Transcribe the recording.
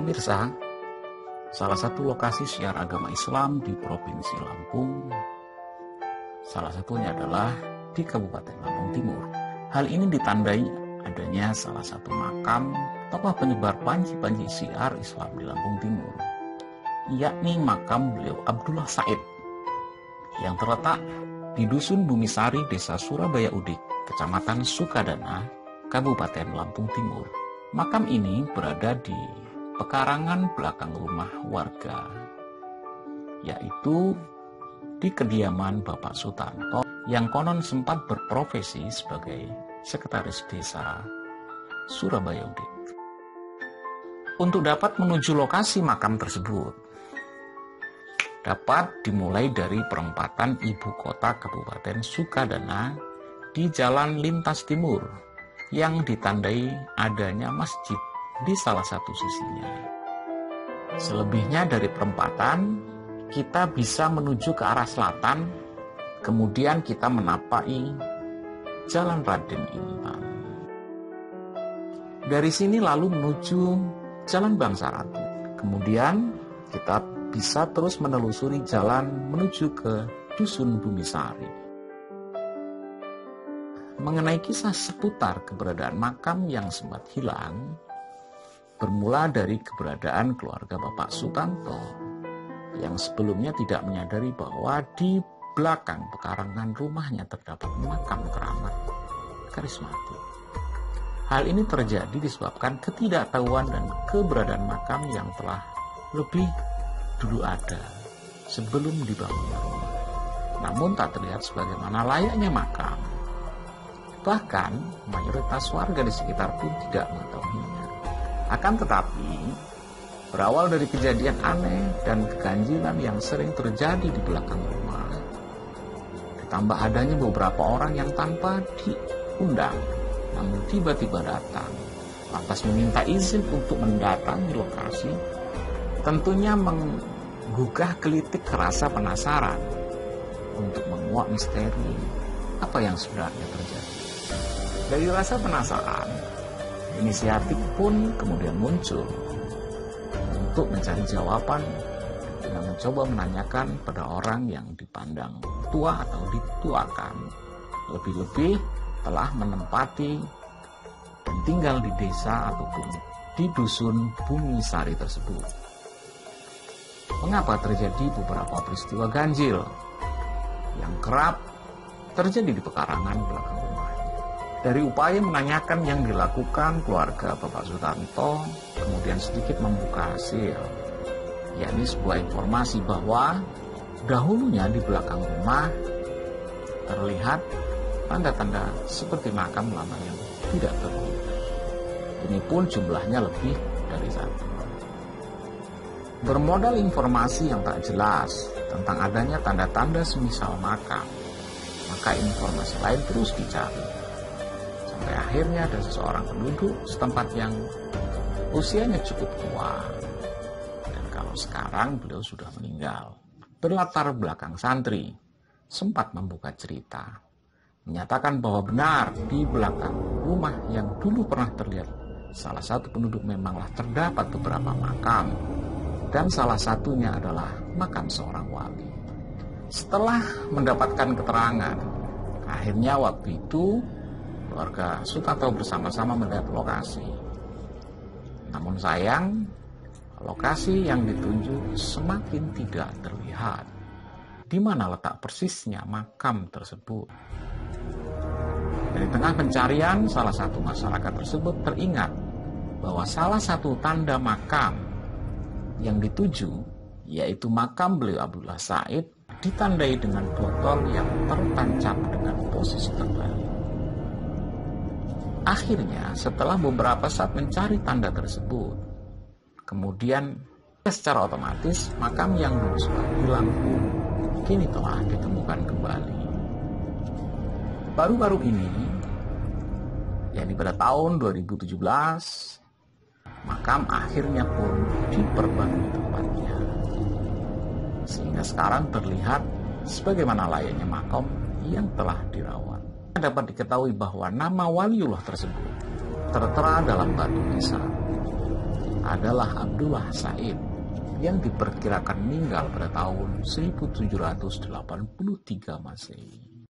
Pemirsa, salah satu lokasi syiar agama Islam di Provinsi Lampung, salah satunya adalah di Kabupaten Lampung Timur. Hal ini ditandai adanya salah satu makam tokoh penyebar panji-panji syiar Islam di Lampung Timur, yakni makam beliau Abdullah Said, yang terletak di Dusun Bumisari, Desa Surabaya Udik, Kecamatan Sukadana, Kabupaten Lampung Timur. Makam ini berada di pekarangan belakang rumah warga, yaitu di kediaman Bapak Sutanto yang konon sempat berprofesi sebagai sekretaris desa Surabaya Udik. Untuk dapat menuju lokasi makam tersebut, dapat dimulai dari perempatan ibu kota Kabupaten Sukadana di Jalan Lintas Timur yang ditandai adanya masjid di salah satu sisinya. Selebihnya dari perempatan, kita bisa menuju ke arah selatan, kemudian kita menapai Jalan Raden Intan. Dari sini lalu menuju Jalan Bangsa Ratu. Kemudian kita bisa terus menelusuri jalan menuju ke Dusun Bumisari. Mengenai kisah seputar keberadaan makam yang sempat hilang, bermula dari keberadaan keluarga Bapak Sutanto yang sebelumnya tidak menyadari bahwa di belakang pekarangan rumahnya terdapat makam keramat karismatik. Hal ini terjadi disebabkan ketidaktahuan dan keberadaan makam yang telah lebih dulu ada sebelum dibangunnya rumah, namun tak terlihat sebagaimana layaknya makam. Bahkan mayoritas warga di sekitar pun tidak mengetahuinya. Akan tetapi, berawal dari kejadian aneh dan keganjilan yang sering terjadi di belakang rumah, ditambah adanya beberapa orang yang tanpa diundang, namun tiba-tiba datang, lantas meminta izin untuk mendatangi lokasi, tentunya menggugah gelitik rasa penasaran untuk menguak misteri apa yang sebenarnya terjadi. Dari rasa penasaran, inisiatif pun kemudian muncul untuk mencari jawaban dengan mencoba menanyakan pada orang yang dipandang tua atau dituakan, lebih-lebih telah menempati dan tinggal di desa ataupun di Dusun Bumisari tersebut. Mengapa terjadi beberapa peristiwa ganjil yang kerap terjadi di pekarangan belakang rumah? Dari upaya menanyakan yang dilakukan keluarga Bapak Sutanto, kemudian sedikit membuka hasil, yakni sebuah informasi bahwa dahulunya di belakang rumah terlihat tanda-tanda seperti makam lama yang tidak terhuni. Ini pun jumlahnya lebih dari satu. Bermodal informasi yang tak jelas tentang adanya tanda-tanda semisal makam, maka informasi lain terus dicari. Sampai akhirnya ada seseorang penduduk setempat yang usianya cukup tua, dan kalau sekarang beliau sudah meninggal, berlatar belakang santri, sempat membuka cerita, menyatakan bahwa benar di belakang rumah yang dulu pernah terlihat salah satu penduduk memanglah terdapat beberapa makam, dan salah satunya adalah makam seorang wali. Setelah mendapatkan keterangan, akhirnya waktu itu keluarga Sutanto bersama-sama melihat lokasi. Namun sayang, lokasi yang ditunjuk semakin tidak terlihat di mana letak persisnya makam tersebut. Dari tengah pencarian, salah satu masyarakat tersebut teringat bahwa salah satu tanda makam yang dituju, yaitu makam beliau Abdullah Said, ditandai dengan botol yang tertancap dengan posisi terbalik. Akhirnya, setelah beberapa saat mencari tanda tersebut, kemudian secara otomatis makam yang dulu sudah hilang pun kini telah ditemukan kembali. Baru-baru ini, yakni pada tahun 2017, makam akhirnya pun diperbarui tempatnya, sehingga sekarang terlihat sebagaimana layaknya makam yang telah dirawat. Dapat diketahui bahwa nama waliullah tersebut tertera dalam batu nisan. adalah Abdullah Said yang diperkirakan meninggal pada tahun 1783 Masehi.